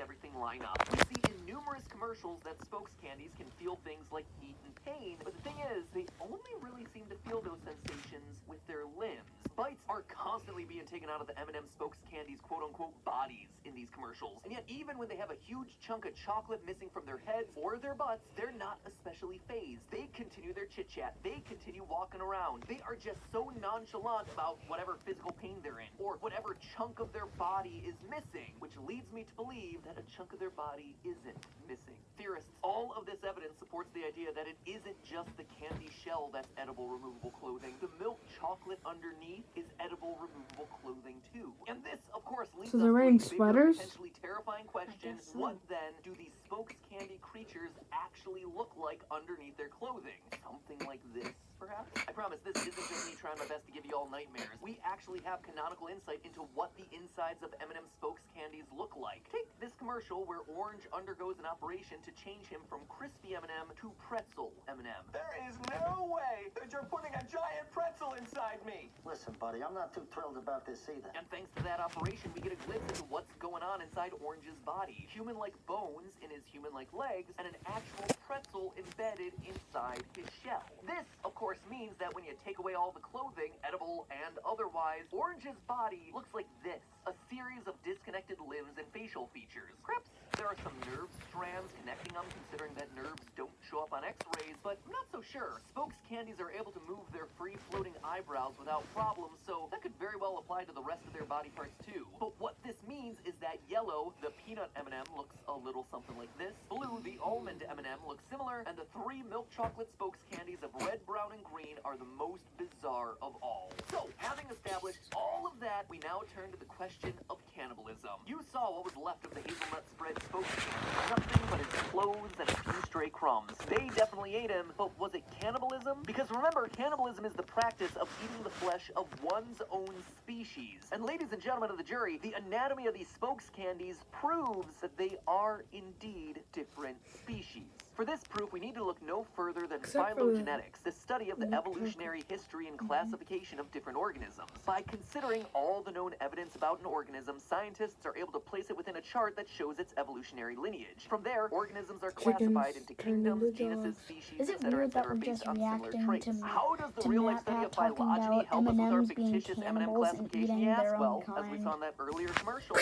see everything line up. We see in numerous commercials that spokes candies can feel things like heat and pain, but the thing is, they only really seem to feel those sensations with their limbs. Bites are constantly being taken out of the M&M spokes candies quote-unquote bodies in these commercials, and yet even when they have a huge chunk of chocolate missing from their heads or their butts, they're not especially phased. They continue their chit-chat. They continue walking around. They are just so nonchalant about whatever physical pain they're in or whatever chunk of their body is missing, which leads me to believe that a chunk of their body isn't missing. Theorists, all of this evidence supports the idea that it isn't just the candy shell that's edible removable clothing. The milk chocolate underneath is edible removable clothing too. And this, of course, leads us to a bigger, potentially terrifying question. What then do these spokes candy creatures actually look like underneath their clothing? Something like this, perhaps? I promise this isn't just me trying my best to give you all nightmares. We actually have canonical insight into what the insides of M&M spokes candies look like. Take this commercial where Orange undergoes an operation to change him from crispy M&M to pretzel M&M. There is no way that you're putting a giant pretzel inside me! Listen, buddy, I'm not too thrilled about this either. And thanks to that operation, we get a glimpse into what's going on inside Orange's body. Human-like bones in his human-like legs, and an actual pretzel embedded inside his shell. This, of course, means that when you take away all the clothing, edible and otherwise, Orange's body looks like this. A series of disconnected limbs and facial features. Crips, there are some nerve strands connecting them, considering that nerves don't show up on x-rays, but I'm not so sure. Spokes candies are able to move their free-floating eyebrows without problems, so that could very well apply to the rest of their body parts too. But what this means is that yellow, the peanut M&M, looks a little something like this. Blue, the almond M&M, looks similar, and the three milk chocolate spokes candies of red, brown, and green are the most bizarre of all. So, having established all of that, we now turn to the question of cannibalism. You saw what was left of the hazelnut spread spokes candy. Nothing but his clothes and a few stray crumbs. They definitely ate him, but was it cannibalism? Because remember, cannibalism is the practice of eating the flesh of one's own species. And ladies and gentlemen of the jury, the anatomy of these spokes candies proves that they are indeed different species. For this proof, we need to look no further than phylogenetics, the study of the evolutionary history and classification of different organisms. By considering all the known evidence about an organism, scientists are able to place it within a chart that shows its evolutionary lineage. From there, organisms are classified into kingdoms, genuses, species, etc., based on similar traits. How does the real-life study of phylogeny help us with our fictitious M&M classification? Yes, well, as we saw in that earlier commercial,